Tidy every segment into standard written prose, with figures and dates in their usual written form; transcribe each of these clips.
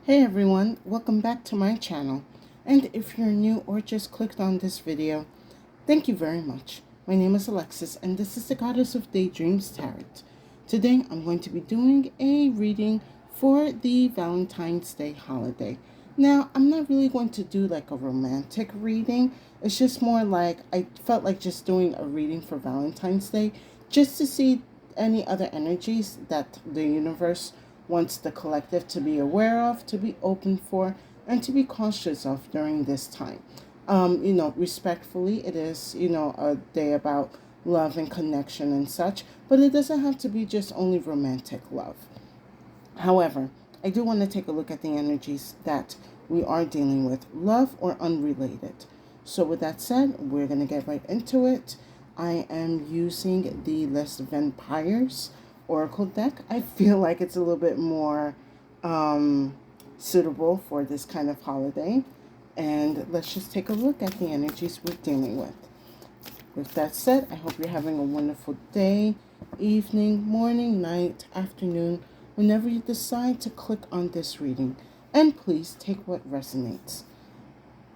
Hey everyone, welcome back to my channel. And if you're new or just clicked on this video, thank you very much. My name is Alexis and this is the Goddess of Daydreams Tarot. Today I'm going to be doing a reading for the Valentine's Day holiday. Now, I'm not really going to do like a romantic reading. It's just more like I felt like just doing a reading for Valentine's Day just to see any other energies that the universe wants the collective to be aware of, to be open for, and to be cautious of during this time. Respectfully, it is, a day about love and connection and such, but it doesn't have to be just only romantic love. However, I do want to take a look at the energies that we are dealing with, love or unrelated. So with that said, we're going to get right into it. I am using the Les Vampires Oracle deck. I feel like it's a little bit more suitable for this kind of holiday. And let's just take a look at the energies we're dealing with. With that said, I hope you're having a wonderful day, evening, morning, night, afternoon, whenever you decide to click on this reading. And please take what resonates.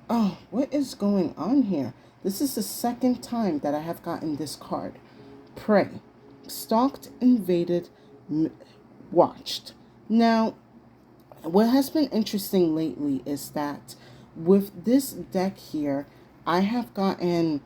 Oh, what is going on here? This is the second time that I have gotten this card. Prey. Stalked, invaded, watched. Now, what has been interesting lately is that with this deck here, I have gotten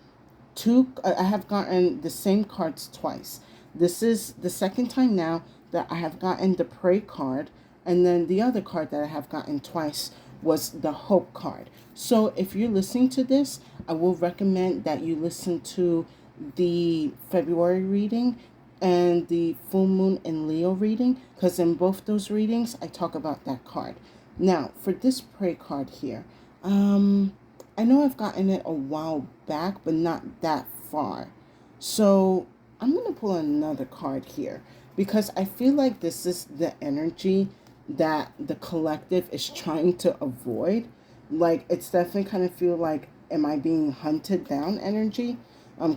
the same cards twice. This is the second time now that I have gotten the Prey card, and then the other card that I have gotten twice was the Hope card. So if you're listening to this, I will recommend that you listen to the February reading and the full moon in Leo reading, because in both those readings I talk about that card. Now for this Prey card here, I know I've gotten it a while back, but not that far. So I'm going to pull another card here because I feel like this is the energy that the collective is trying to avoid. Like, it's definitely kind of feel like, am I being hunted down energy?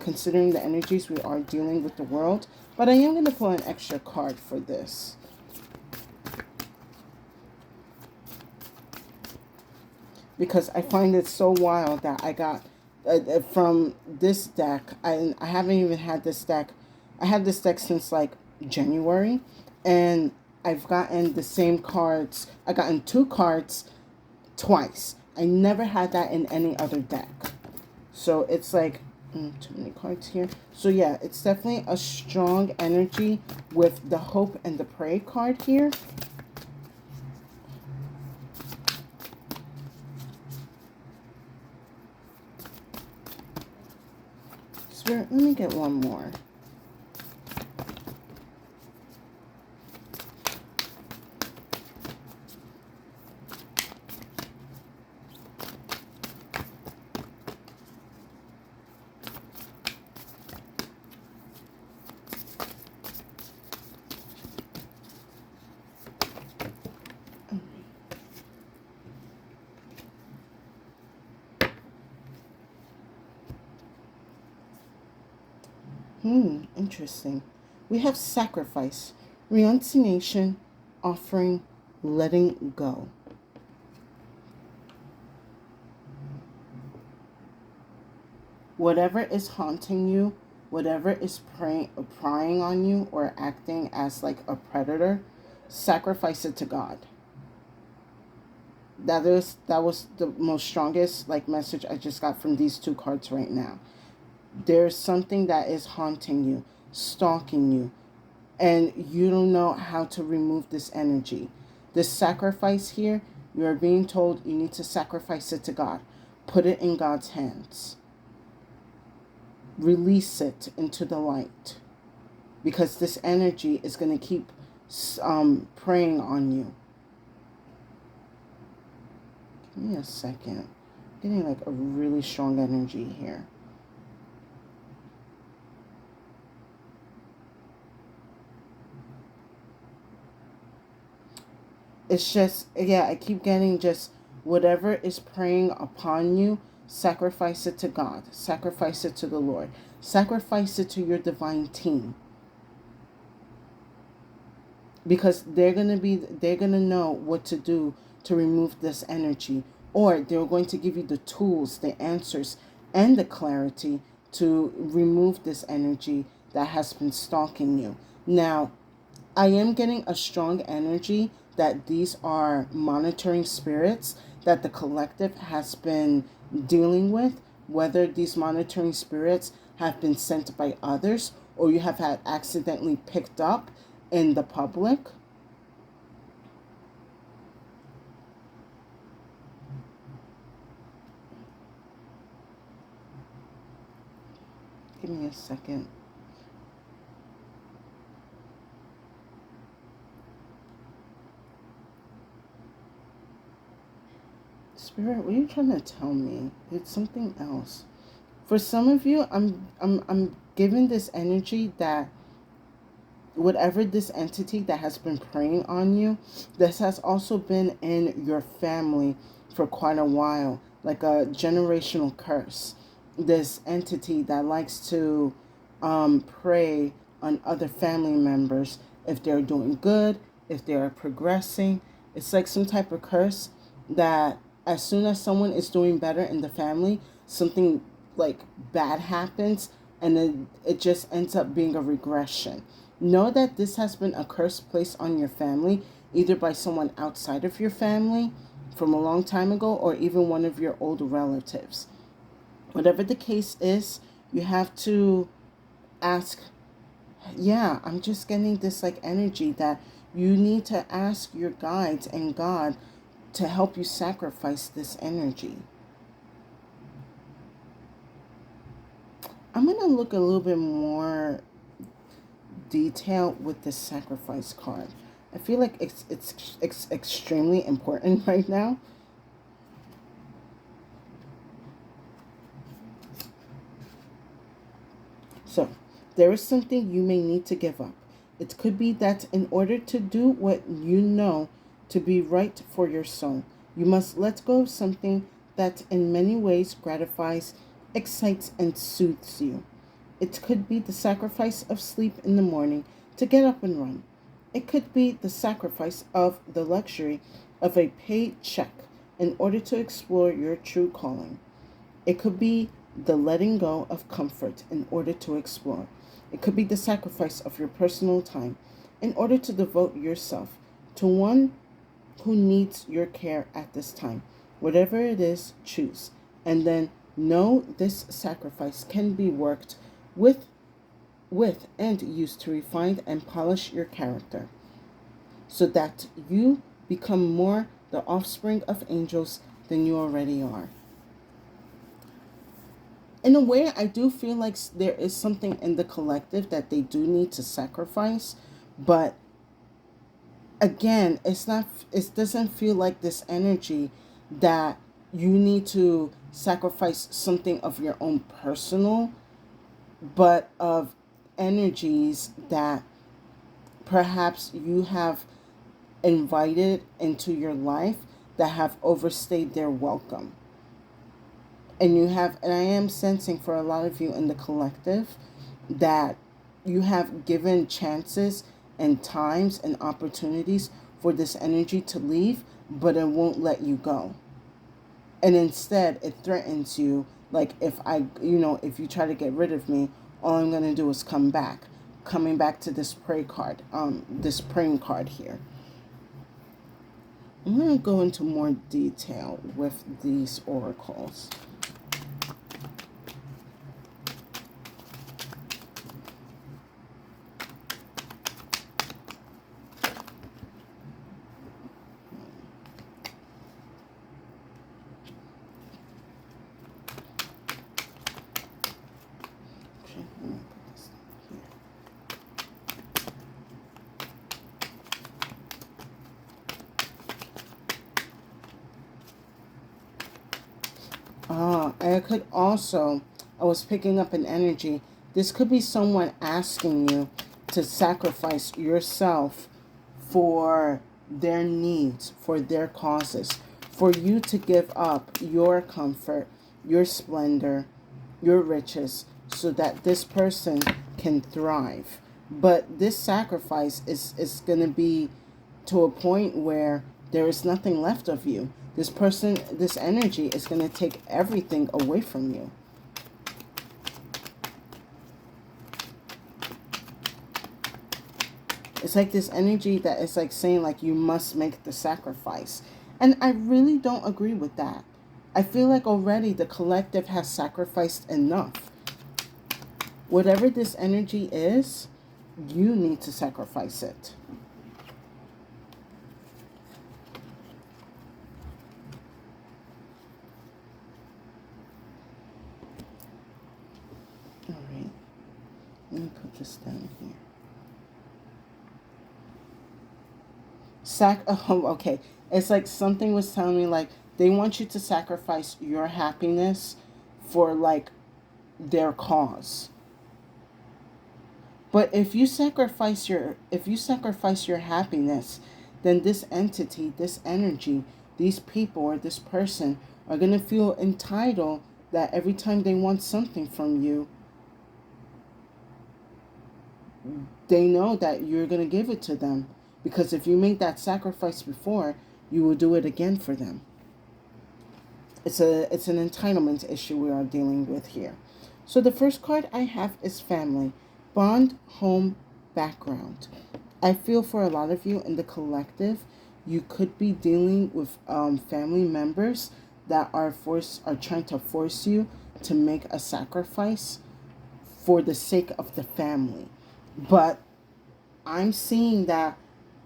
Considering the energies we are dealing with the world. But I am going to pull an extra card for this. Because I find it so wild that I got from this deck. I haven't even had this deck. I had this deck since like January, and I've gotten the same cards. I gotten two cards twice. I never had that in any other deck. So it's like too many cards here. So yeah, it's definitely a strong energy with the Hope and the Prey card here. Spirit, let me get one more. Interesting. We have sacrifice, renunciation, offering, letting go. Whatever is haunting you, whatever is prying on you or acting as like a predator, sacrifice it to God. That was the most strongest like message I just got from these two cards right now. There's something that is haunting you, stalking you, and you don't know how to remove this energy. This sacrifice here, you are being told you need to sacrifice it to God. Put it in God's hands. Release it into the light, because this energy is going to keep preying on you. Give me a second. I'm getting like a really strong energy here. It's just, yeah, I keep getting just whatever is preying upon you, sacrifice it to God. Sacrifice it to the Lord. Sacrifice it to your divine team. Because they're going to know what to do to remove this energy, or they're going to give you the tools, the answers, and the clarity to remove this energy that has been stalking you. Now, I am getting a strong energy that these are monitoring spirits that the collective has been dealing with, whether these monitoring spirits have been sent by others or you have had accidentally picked up in the public. Give me a second. Spirit, what are you trying to tell me? It's something else. For some of you, I'm given this energy that whatever this entity that has been preying on you, this has also been in your family for quite a while, like a generational curse. This entity that likes to prey on other family members if they're doing good, if they're progressing. It's like some type of curse that as soon as someone is doing better in the family, something like bad happens, and then it just ends up being a regression. Know that this has been a curse placed on your family, either by someone outside of your family from a long time ago or even one of your old relatives. Whatever the case is, you have to ask, yeah, I'm just getting this like energy that you need to ask your guides and God to help you sacrifice this energy. I'm going to look a little bit more detail with the sacrifice card. I feel like it's extremely important right now. So, there is something you may need to give up. It could be that in order to do what you know to be right for your soul, you must let go of something that in many ways gratifies, excites, and soothes you. It could be the sacrifice of sleep in the morning to get up and run. It could be the sacrifice of the luxury of a paid check in order to explore your true calling. It could be the letting go of comfort in order to explore. It could be the sacrifice of your personal time in order to devote yourself to one who needs your care at this time. Whatever it is, choose. And then know this sacrifice can be worked with and used to refine and polish your character so that you become more the offspring of angels than you already are. In a way, I do feel like there is something in the collective that they do need to sacrifice, but again, it doesn't feel like this energy that you need to sacrifice something of your own personal, but of energies that perhaps you have invited into your life that have overstayed their welcome. And I am sensing for a lot of you in the collective that you have given chances and times and opportunities for this energy to leave, but it won't let you go. And instead, it threatens you. Like, if you try to get rid of me, all I'm going to do is come back. Coming back to this praying card here. I'm going to go into more detail with these oracles. I was picking up an energy. This could be someone asking you to sacrifice yourself for their needs, for their causes, for you to give up your comfort, your splendor, your riches, so that this person can thrive. But this sacrifice is going to be to a point where there is nothing left of you. This person, this energy is going to take everything away from you. It's like this energy that is like saying like you must make the sacrifice. And I really don't agree with that. I feel like already the collective has sacrificed enough. Whatever this energy is, you need to sacrifice it. All right. Let me put this down here. Oh, okay. It's like something was telling me like they want you to sacrifice your happiness for like their cause. But if you sacrifice your happiness, then this entity, this energy, these people or this person are going to feel entitled that every time they want something from you, they know that you're going to give it to them. Because if you made that sacrifice before, you will do it again for them. It's an entitlement issue we are dealing with here. So the first card I have is family. Bond, home, background. I feel for a lot of you in the collective, you could be dealing with family members that are trying to force you to make a sacrifice for the sake of the family. But I'm seeing that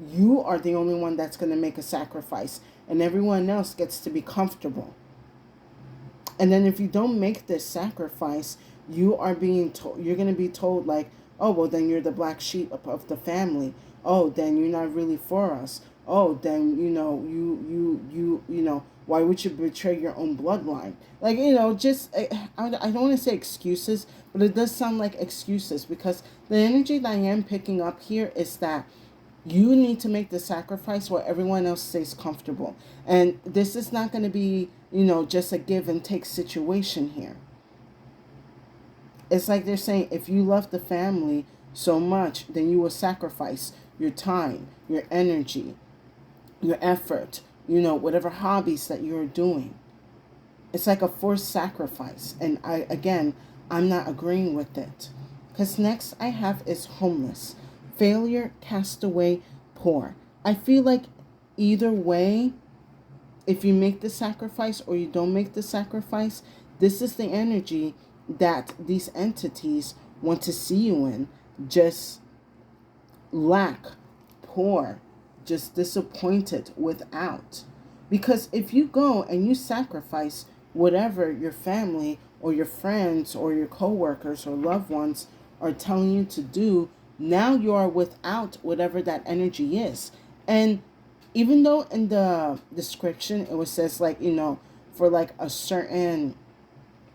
you are the only one that's going to make a sacrifice, and everyone else gets to be comfortable. And then if you don't make this sacrifice, you are being told, you're going to be told like, oh, well, then you're the black sheep of the family. Oh, then you're not really for us. Oh, then, why would you betray your own bloodline? Like, just, I don't want to say excuses, but it does sound like excuses, because the energy that I am picking up here is that you need to make the sacrifice where everyone else stays comfortable. And this is not going to be, just a give and take situation here. It's like they're saying, if you love the family so much, then you will sacrifice your time, your energy, your effort, whatever hobbies that you're doing. It's like a forced sacrifice. And I'm not agreeing with it. Because next I have is homeless. Failure, castaway, poor. I feel like either way, if you make the sacrifice or you don't make the sacrifice, this is the energy that these entities want to see you in. Just lack, poor, just disappointed, without. Because if you go and you sacrifice whatever your family or your friends or your coworkers or loved ones are telling you to do, now you are without whatever that energy is. And even though in the description it was says like, for like a certain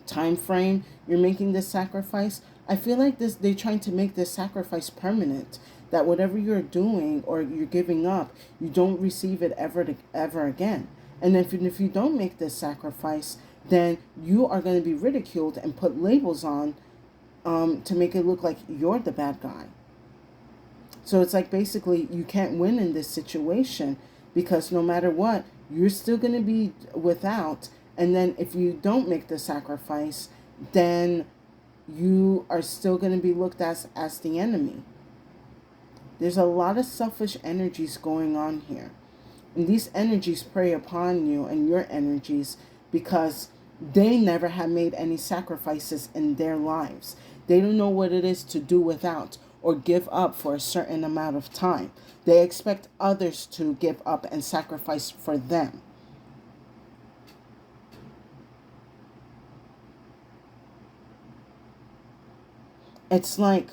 time frame you're making this sacrifice, I feel like they're trying to make this sacrifice permanent, that whatever you're doing or you're giving up, you don't receive it ever again. And if you don't make this sacrifice, then you are going to be ridiculed and put labels on to make it look like you're the bad guy. So it's like basically you can't win in this situation, because no matter what, you're still going to be without. And then if you don't make the sacrifice, then you are still going to be looked at as the enemy. There's a lot of selfish energies going on here. And these energies prey upon you and your energies because they never have made any sacrifices in their lives. They don't know what it is to do without or give up for a certain amount of time. They expect others to give up and sacrifice for them. It's like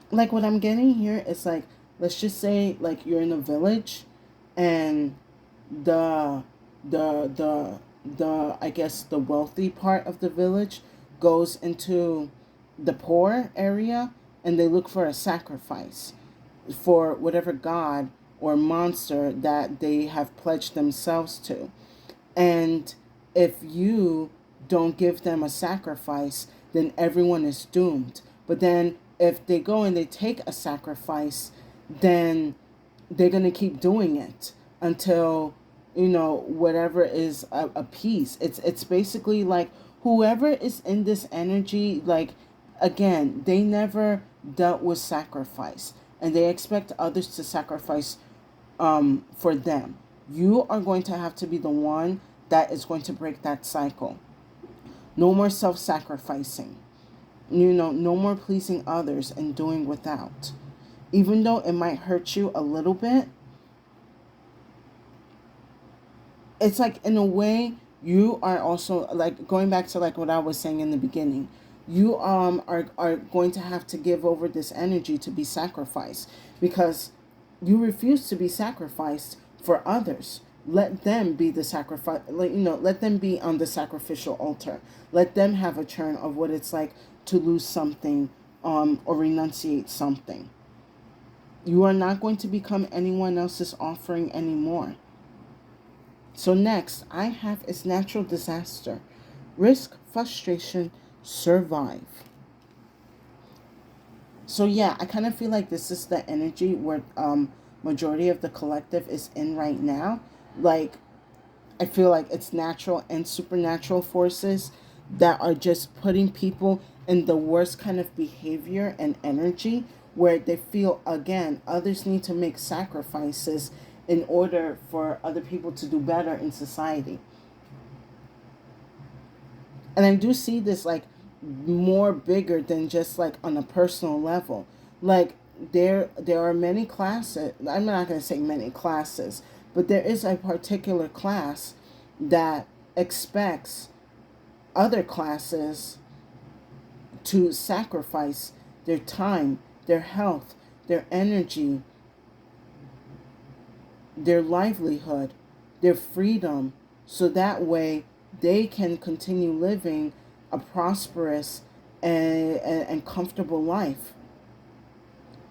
what I'm getting here is like, let's just say like you're in a village and the I guess the wealthy part of the village goes into the poor area and they look for a sacrifice for whatever god or monster that they have pledged themselves to. And if you don't give them a sacrifice, then everyone is doomed. But then if they go and they take a sacrifice, then they're going to keep doing it until, whatever is a peace. It's basically like whoever is in this energy, like, again, they never dealt with sacrifice, and they expect others to sacrifice for them. You are going to have to be the one that is going to break that cycle. No more self-sacrificing. No more pleasing others and doing without. Even though it might hurt you a little bit, it's like, in a way, you are also, like, going back to like what I was saying in the beginning. You are going to have to give over this energy to be sacrificed, because you refuse to be sacrificed for others. Let them be the sacrifice, like, let them be on the sacrificial altar. Let them have a turn of what it's like to lose something, or renunciate something. You are not going to become anyone else's offering anymore. So next, I have is natural disaster. Risk, frustration, survive. So yeah, I kind of feel like this is the energy where majority of the collective is in right now. Like, I feel like it's natural and supernatural forces that are just putting people in the worst kind of behavior and energy, where they feel, again, others need to make sacrifices in order for other people to do better in society. And I do see this like more bigger than just like on a personal level. Like, there are many classes. I'm not going to say many classes, but there is a particular class that expects other classes to sacrifice their time, their health, their energy, their livelihood, their freedom, so that way they can continue living a prosperous and comfortable life.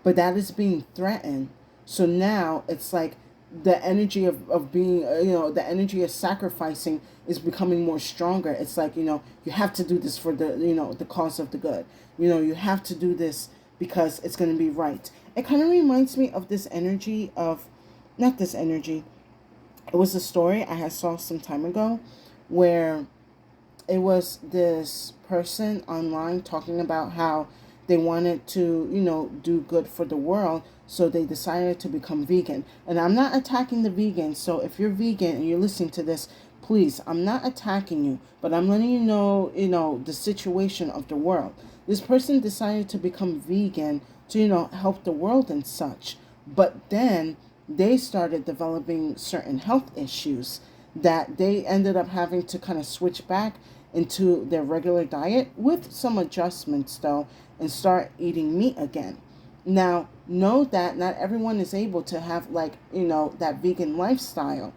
But that is being threatened. So now it's like the energy of being, the energy of sacrificing is becoming more stronger. It's like, you have to do this for the cause of the good. You have to do this because it's going to be right. It kind of reminds me of this energy of, not this energy, it was a story I had saw some time ago, where it was this person online talking about how they wanted to, do good for the world. So they decided to become vegan. And I'm not attacking the vegans. So if you're vegan and you're listening to this, please, I'm not attacking you, but I'm letting you know, the situation of the world. This person decided to become vegan to, help the world and such. But then they started developing certain health issues that they ended up having to kind of switch back into their regular diet with some adjustments though, and start eating meat again. Now, know that not everyone is able to have, like, that vegan lifestyle.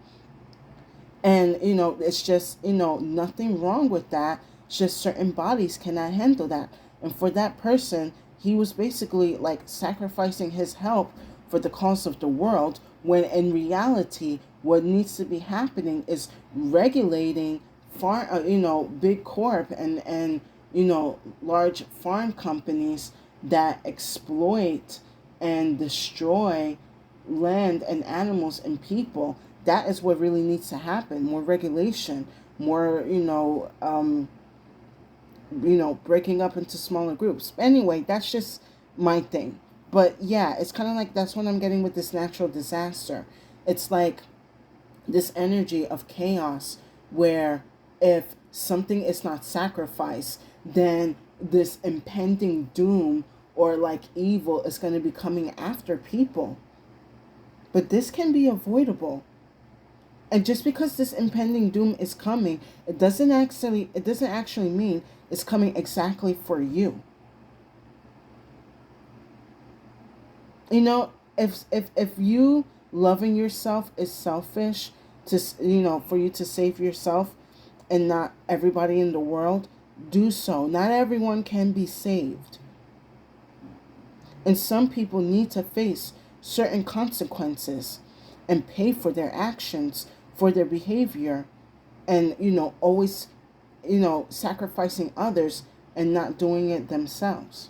And, it's just, nothing wrong with that. It's just certain bodies cannot handle that. And for that person, he was basically like sacrificing his health for the cause of the world, when in reality, what needs to be happening is regulating big corp and large farm companies that exploit and destroy land and animals and people. That is what really needs to happen. More regulation, more, breaking up into smaller groups. Anyway, that's just my thing. But yeah, it's kind of like that's what I'm getting with this natural disaster. It's like this energy of chaos, where if something is not sacrificed, then this impending doom or like evil is going to be coming after people. But this can be avoidable. And just because this impending doom is coming, it doesn't actually mean it's coming exactly for you. If you loving yourself is selfish, to for you to save yourself and not everybody in the world, do so. Not everyone can be saved. And some people need to face certain consequences and pay for their actions, for their behavior, and, always, sacrificing others and not doing it themselves.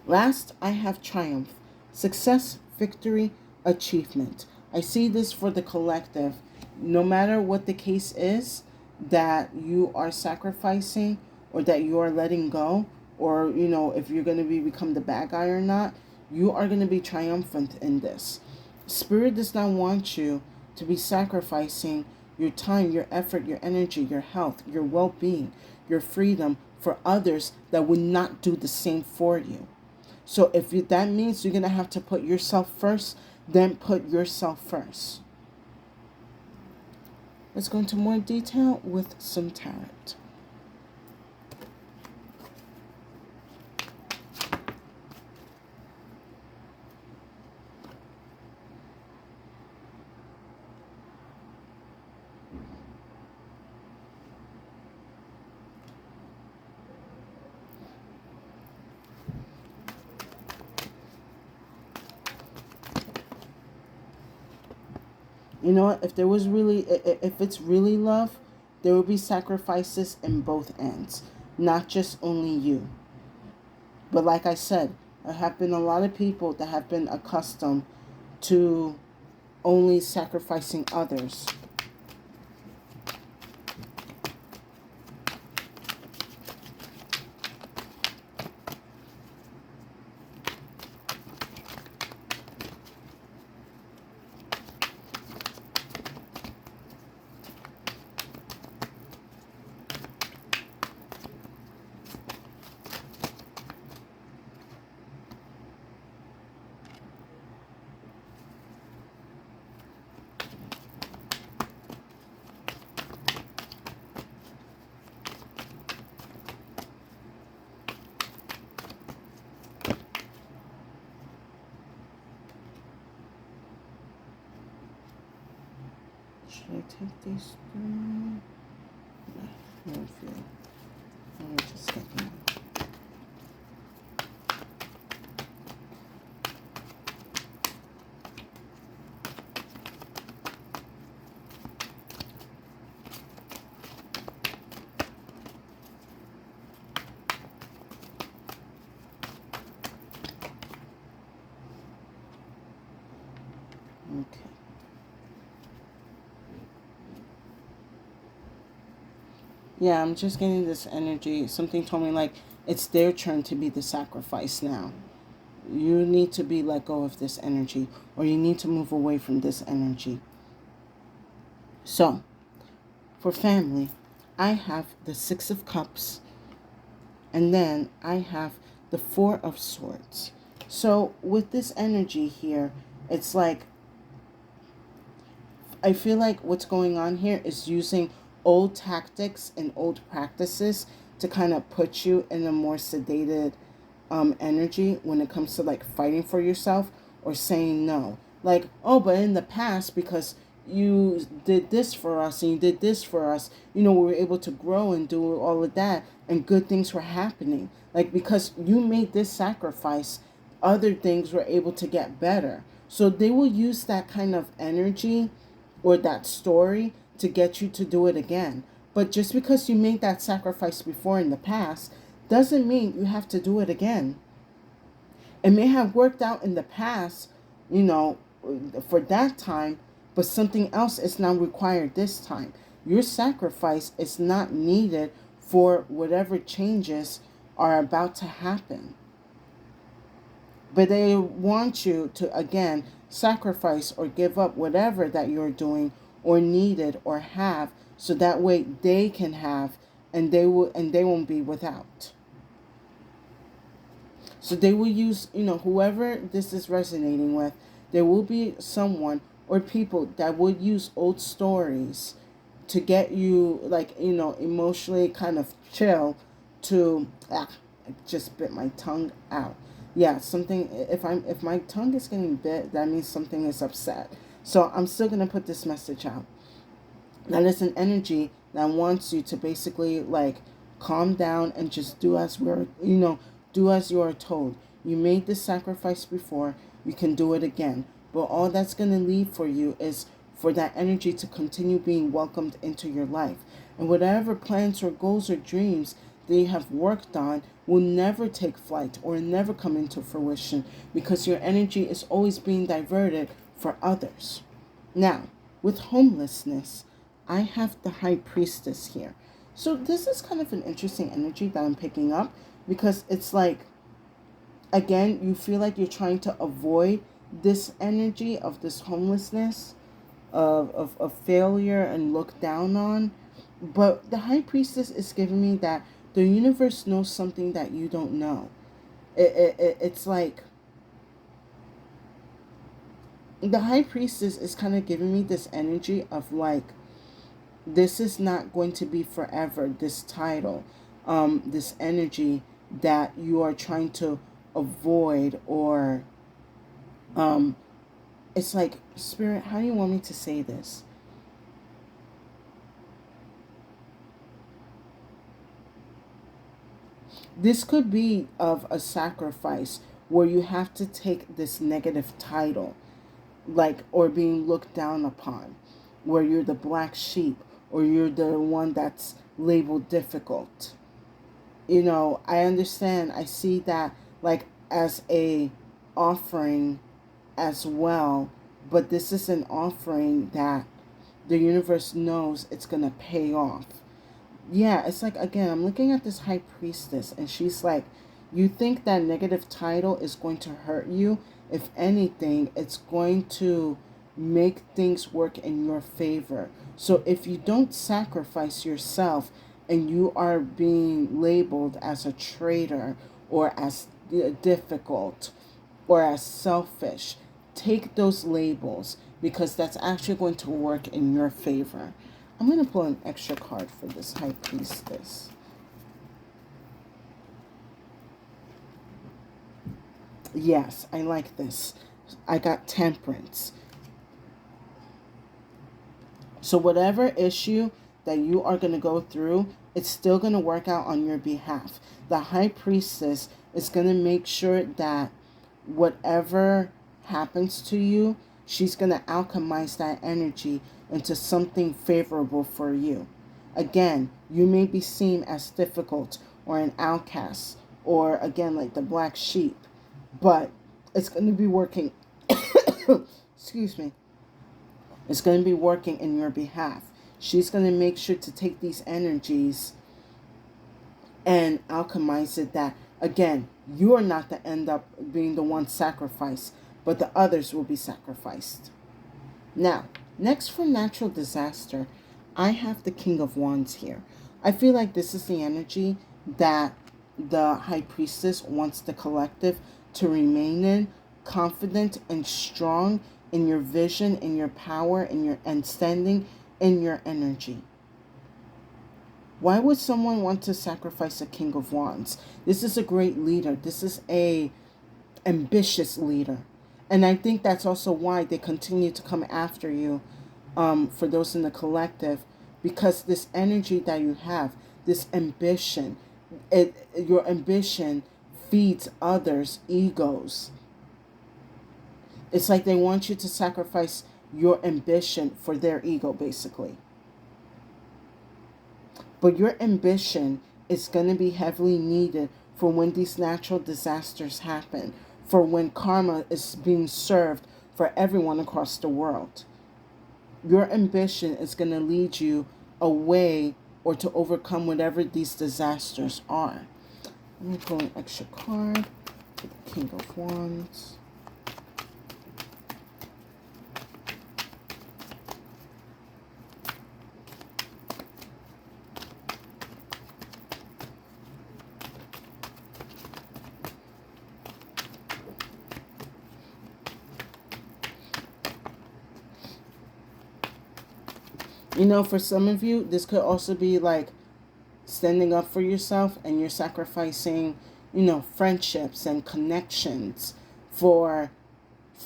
Last, I have triumph, success, victory, achievement. I see this for the collective. No matter what the case is that you are sacrificing or that you are letting go, or if you're going to become the bad guy or not, you are going to be triumphant in this. Spirit does not want you to be sacrificing your time, your effort, your energy, your health, your well-being, your freedom for others that would not do the same for you. So if that means you're going to have to put yourself first, then put yourself first. Let's go into more detail with some tarot. You know what? If it's really love, there will be sacrifices in both ends, not just only you. But like I said, there have been a lot of people that have been accustomed to only sacrificing others. Should I take these three? No, I don't feel it. Let me just get them. Okay. Yeah, I'm just getting this energy. Something told me like it's their turn to be the sacrifice now. You need to be let go of this energy, or you need to move away from this energy. So, for family, I have the Six of Cups, and then I have the Four of Swords. So, with this energy here, it's like I feel like what's going on here is using old tactics and old practices to kind of put you in a more sedated energy when it comes to like fighting for yourself or saying no. Like, oh, but in the past, because you did this for us and you did this for us, we were able to grow and do all of that, and good things were happening. Like, because you made this sacrifice, other things were able to get better. So they will use that kind of energy or that story to get you to do it again. But just because you made that sacrifice before in the past doesn't mean you have to do it again. It may have worked out in the past, for that time, but something else is now required this time. Your sacrifice is not needed for whatever changes are about to happen. But they want you to, again, sacrifice or give up whatever that you're doing or needed or have, so that way they can have, and they won't be without. So they will use, whoever this is resonating with, there will be someone or people that would use old stories to get you, like, emotionally kind of chill to, I just bit my tongue out. Yeah, something, if my tongue is getting bit, that means something is upset. So I'm still going to put this message out. That is an energy that wants you to basically like calm down and just do as do as you are told. You made this sacrifice before, you can do it again. But all that's going to leave for you is for that energy to continue being welcomed into your life. And whatever plans or goals or dreams that you have worked on will never take flight or never come into fruition because your energy is always being diverted for others. Now, with homelessness, I have the High Priestess here. So this is kind of an interesting energy that I'm picking up because it's like, again, you feel like you're trying to avoid this energy of this homelessness, of failure and look down on. But the High Priestess is giving me that the universe knows something that you don't know. It's like the High Priestess is kind of giving me this energy of like, this is not going to be forever, this title, this energy that you are trying to avoid, or it's like, Spirit, how do you want me to say this? This could be of a sacrifice where you have to take this negative title, like, or being looked down upon, where you're the black sheep or you're the one that's labeled difficult. I understand. I see that like as a offering as well, but this is an offering that the universe knows it's going to pay off. Yeah, it's like, again, I'm looking at this High Priestess and she's like, you think that negative title is going to hurt you? If anything, it's going to make things work in your favor. So if you don't sacrifice yourself and you are being labeled as a traitor or as difficult or as selfish, take those labels because that's actually going to work in your favor. I'm going to pull an extra card for this High Priestess. Yes, I like this. I got Temperance. So whatever issue that you are going to go through, it's still going to work out on your behalf. The High Priestess is going to make sure that whatever happens to you, she's going to alchemize that energy into something favorable for you. Again, you may be seen as difficult or an outcast or, again, like the black sheep, but it's going to be working. Excuse me. It's going to be working in your behalf. She's going to make sure to take these energies and alchemize it that, again, you are not to end up being the one sacrificed, but the others will be sacrificed. Now, next for natural disaster, I have the King of Wands here. I feel like this is the energy that the High Priestess wants the collective to remain in, confident and strong in your vision, in your power, and standing in your energy. Why would someone want to sacrifice a King of Wands? This is a great leader. This is a ambitious leader. And I think that's also why they continue to come after you, for those in the collective, because this energy that you have, this ambition, your ambition feeds others' egos. It's like they want you to sacrifice your ambition for their ego, basically. But your ambition is going to be heavily needed for when these natural disasters happen, for when karma is being served for everyone across the world. Your ambition is going to lead you away or to overcome whatever these disasters are. Let me pull an extra card for the King of Wands. For some of you, this could also be like standing up for yourself and you're sacrificing, friendships and connections for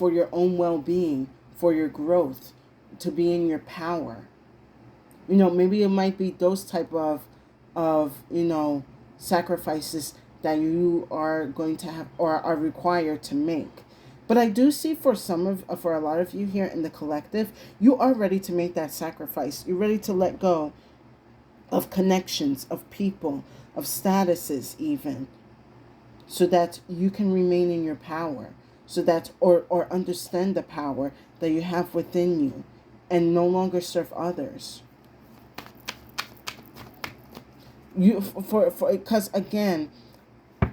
your own well-being, for your growth, to be in your power. Maybe it might be those type of sacrifices that you are going to have or are required to make. But I do see for a lot of you here in the collective, you are ready to make that sacrifice. You're ready to let go of connections, of people, of statuses even. so that you can remain in your power, so that or understand the power that you have within you and no longer serve others. You for because again,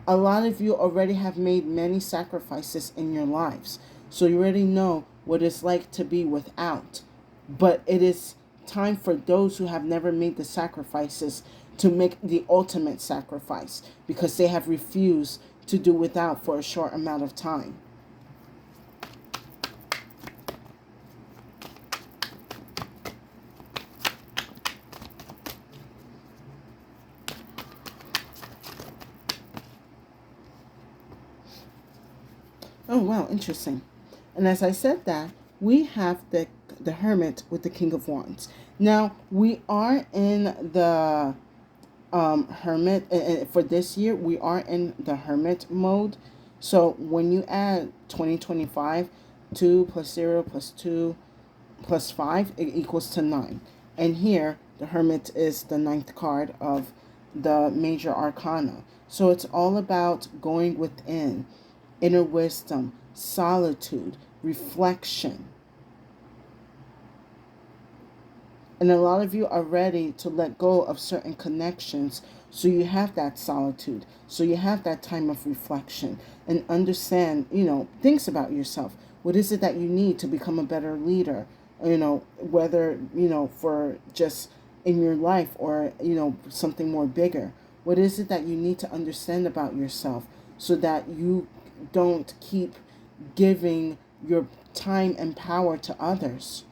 a lot of you already have made many sacrifices in your lives. So you already know what it's like to be without. But it is time for those who have never made the sacrifices to make the ultimate sacrifice because they have refused to do without for a short amount of time. Oh wow, interesting. And as I said that, we have the Hermit with the King of Wands. Now we are in the Hermit for this year. We are in the Hermit mode. So when you add 2025, 2 plus 0 plus 2 plus 5, it equals to 9. And here the Hermit is the ninth card of the major arcana. So it's all about going within, inner wisdom, solitude, reflection. And a lot of you are ready to let go of certain connections. So you have that solitude. So you have that time of reflection and understand, things about yourself. What is it that you need to become a better leader? Whether, for just in your life or, something more bigger. What is it that you need to understand about yourself so that you don't keep giving your time and power to others?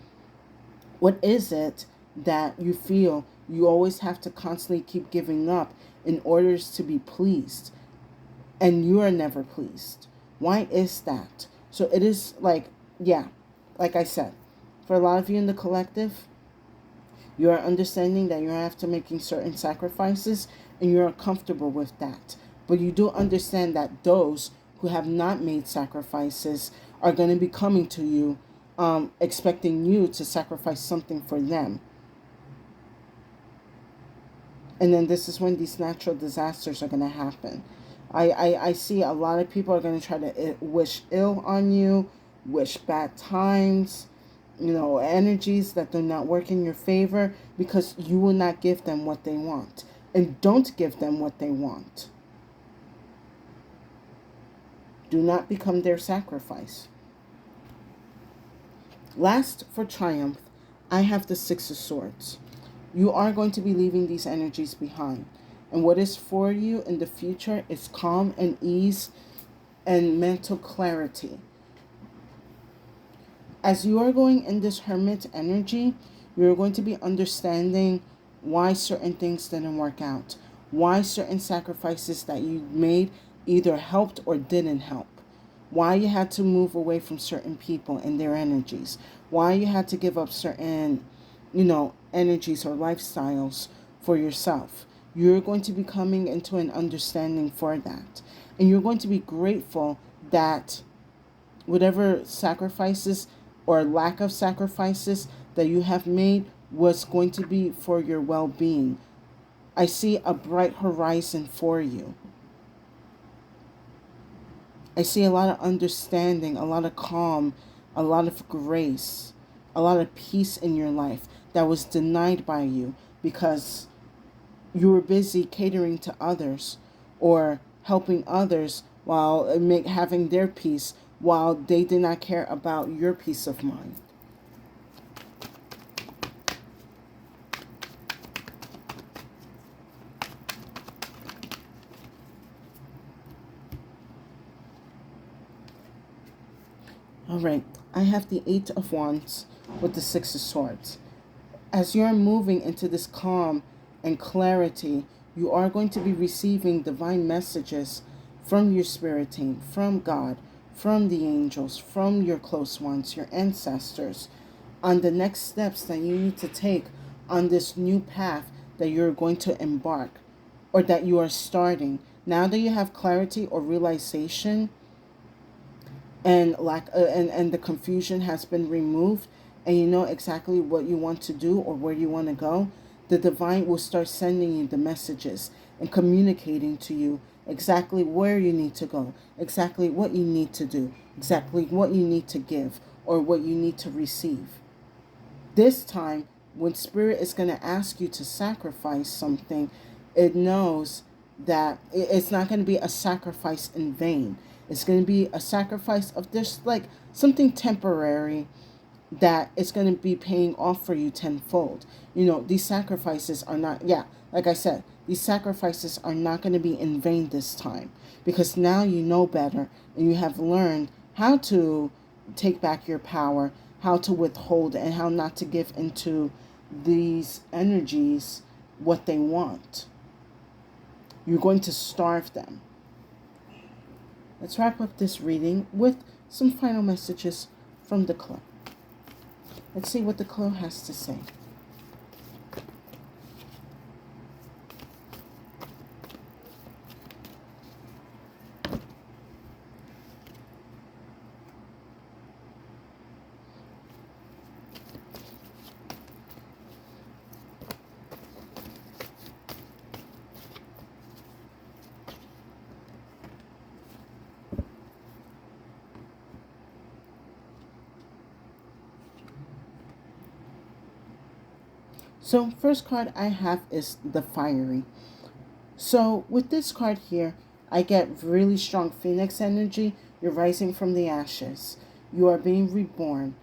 What is it that you feel you always have to constantly keep giving up in order to be pleased, and you are never pleased? Why is that? So it is like I said, for a lot of you in the collective, you are understanding that you have to making certain sacrifices and you're uncomfortable with that. But you do understand that those who have not made sacrifices are going to be coming to you, expecting you to sacrifice something for them. And then this is when these natural disasters are going to happen. I see a lot of people are going to try to wish ill on you, wish bad times, energies that do not work in your favor because you will not give them what they want. And don't give them what they want. Do not become their sacrifice. Last, for triumph, I have the Six of Swords. You are going to be leaving these energies behind. And what is for you in the future is calm and ease and mental clarity. As you are going in this Hermit energy, you're going to be understanding why certain things didn't work out, why certain sacrifices that you made either helped or didn't help, why you had to move away from certain people and their energies, why you had to give up certain, energies or lifestyles for yourself. You're going to be coming into an understanding for that. And you're going to be grateful that whatever sacrifices or lack of sacrifices that you have made was going to be for your well-being. I see a bright horizon for you. I see a lot of understanding, a lot of calm, a lot of grace, a lot of peace in your life that was denied by you because you were busy catering to others or helping others while having their peace while they did not care about your peace of mind. All right, I have the Eight of Wands with the Six of Swords. As you're moving into this calm and clarity, you are going to be receiving divine messages from your spirit team, from God, from the angels, from your close ones, your ancestors, on the next steps that you need to take on this new path that you're going to embark or that you are starting. Now that you have clarity or realization and and the confusion has been removed and you know exactly what you want to do or where you want to go, the divine will start sending you the messages and communicating to you exactly where you need to go, exactly what you need to do, exactly what you need to give or what you need to receive. This time, when Spirit is going to ask you to sacrifice something, it knows that it's not going to be a sacrifice in vain. It's going to be a sacrifice of just like something temporary that it's going to be paying off for you tenfold. These sacrifices are not, yeah, like I said, these sacrifices are not going to be in vain this time, because now you know better and you have learned how to take back your power, how to withhold, and how not to give into these energies what they want. You're going to starve them. Let's wrap up this reading with some final messages from the club. Let's see what the club has to say. So first card I have is the Fiery. So with this card here, I get really strong Phoenix energy. You're rising from the ashes. You are being reborn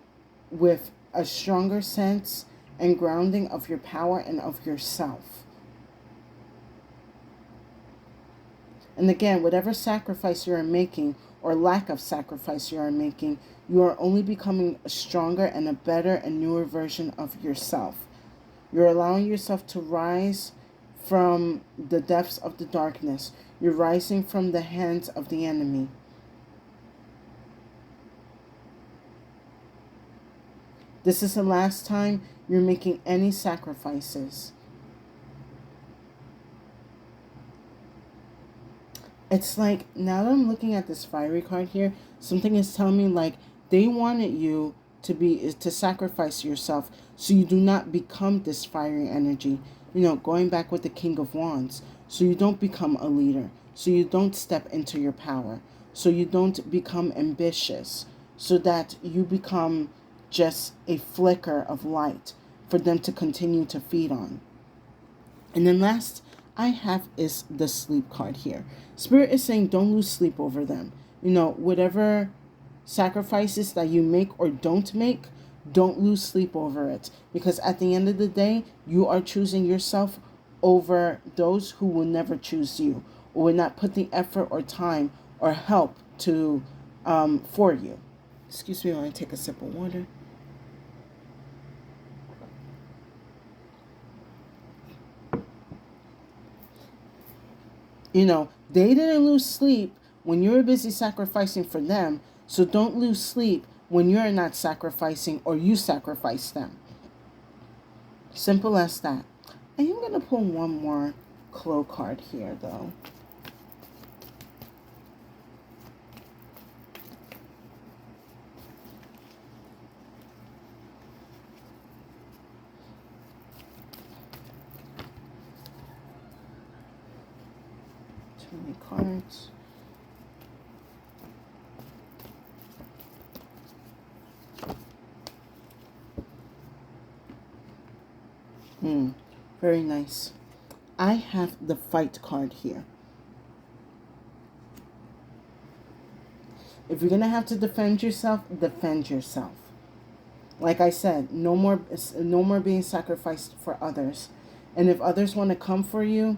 with a stronger sense and grounding of your power and of yourself. And again, whatever sacrifice you are making or lack of sacrifice you are making, you are only becoming a stronger and a better and newer version of yourself. You're allowing yourself to rise from the depths of the darkness. You're rising from the hands of the enemy. This is the last time you're making any sacrifices. It's like, now that I'm looking at this Fiery card here, something is telling me like they wanted you to sacrifice yourself so you do not become this fiery energy. Going back with the King of Wands, so you don't become a leader, so you don't step into your power, so you don't become ambitious, so that you become just a flicker of light for them to continue to feed on. And then last I have is the Sleep card here. Spirit is saying don't lose sleep over them. Whatever sacrifices that you make or don't make, don't lose sleep over it, because at the end of the day, you are choosing yourself over those who will never choose you or will not put the effort or time or help to for you. Excuse me while I take a sip of water. They didn't lose sleep when you were busy sacrificing for them, so don't lose sleep when you're not sacrificing or you sacrifice them. Simple as that. I am going to pull one more Clo card here, though. Too many cards. Very nice. I have the Fight card here. If you're going to have to defend yourself, defend yourself. Like I said, no more being sacrificed for others. And if others want to come for you,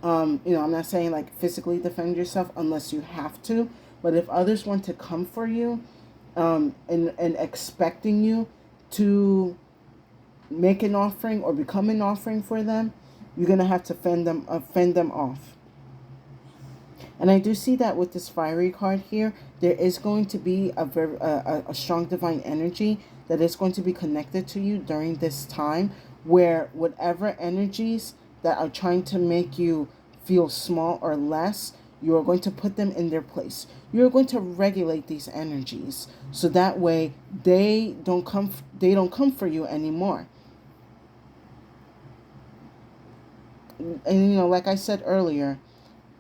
I'm not saying like physically defend yourself unless you have to, but if others want to come for you, and expecting you to make an offering or become an offering for them, you're going to have to fend them off. And I do see that with this Fiery card here, there is going to be a strong divine energy that is going to be connected to you during this time, where whatever energies that are trying to make you feel small or less, you are going to put them in their place. You're going to regulate these energies so that way they don't come for you anymore. And like I said earlier,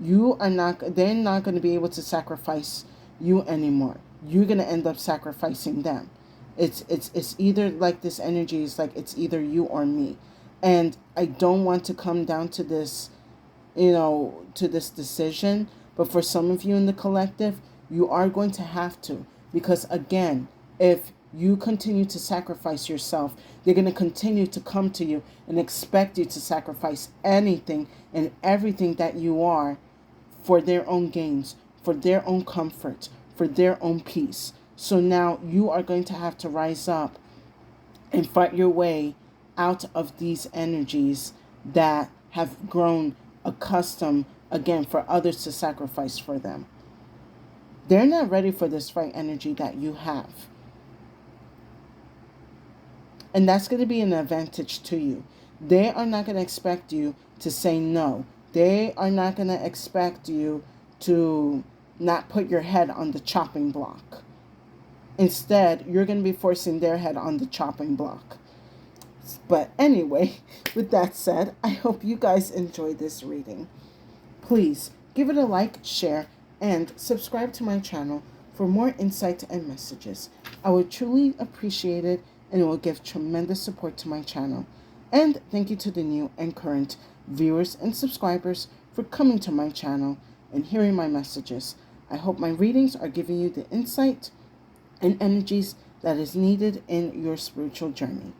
they're not going to be able to sacrifice you anymore. You're going to end up sacrificing them. It's either like this energy is like it's either you or me. And I don't want to come down to this, to this decision, but for some of you in the collective, you are going to have to, because again, if you continue to sacrifice yourself, they're going to continue to come to you and expect you to sacrifice anything and everything that you are for their own gains, for their own comfort, for their own peace. So now you are going to have to rise up and fight your way out of these energies that have grown accustomed, again, for others to sacrifice for them. They're not ready for this fight energy that you have. And that's going to be an advantage to you. They are not going to expect you to say no. They are not going to expect you to not put your head on the chopping block. Instead, you're going to be forcing their head on the chopping block. But anyway, with that said, I hope you guys enjoyed this reading. Please give it a like, share, and subscribe to my channel for more insight and messages. I would truly appreciate it, and it will give tremendous support to my channel. And thank you to the new and current viewers and subscribers for coming to my channel and hearing my messages. I hope my readings are giving you the insight and energies that is needed in your spiritual journey.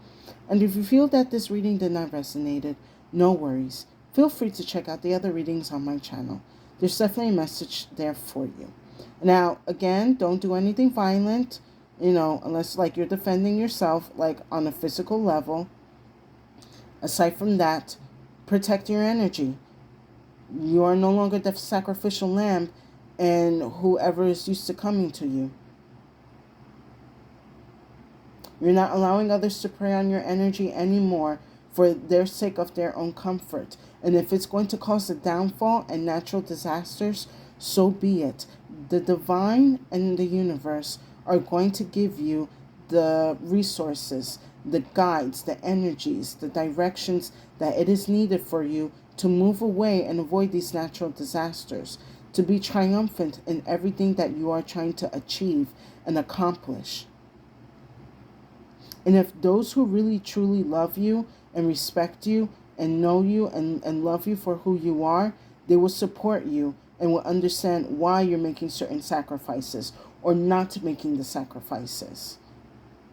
And if you feel that this reading did not resonate, no worries. Feel free to check out the other readings on my channel. There's definitely a message there for you. Now, again, don't do anything violent, unless like you're defending yourself, like on a physical level. Aside from that, protect your energy. You are no longer the sacrificial lamb and whoever is used to coming to you. You're not allowing others to prey on your energy anymore for their sake of their own comfort. And if it's going to cause a downfall and natural disasters, so be it. The divine and the universe are going to give you the resources, the guides, the energies, the directions that it is needed for you to move away and avoid these natural disasters, to be triumphant in everything that you are trying to achieve and accomplish. And if those who really truly love you and respect you and know you and love you for who you are, they will support you and will understand why you're making certain sacrifices or not making the sacrifices.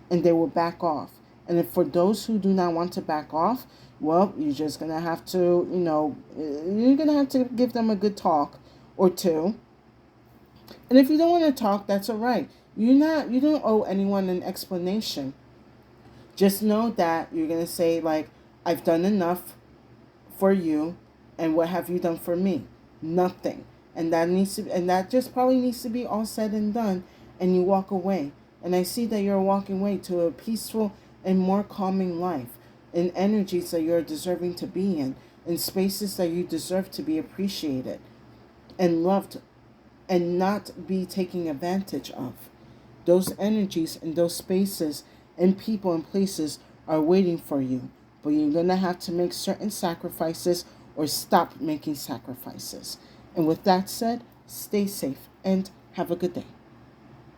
And they will back off. And if for those who do not want to back off, well, you're just going to have to, you're going to have to give them a good talk or two. And if you don't want to talk, that's all right. You don't owe anyone an explanation. Just know that you're going to say, like, I've done enough for you, and what have you done for me? Nothing. And that just probably needs to be all said and done, and you walk away. And I see that you're walking away to a peaceful and more calming life, in energies that you're deserving to be in spaces that you deserve to be appreciated and loved and not be taken advantage of. Those energies and those spaces and people and places are waiting for you. But you're going to have to make certain sacrifices or stop making sacrifices. And with that said, stay safe and have a good day.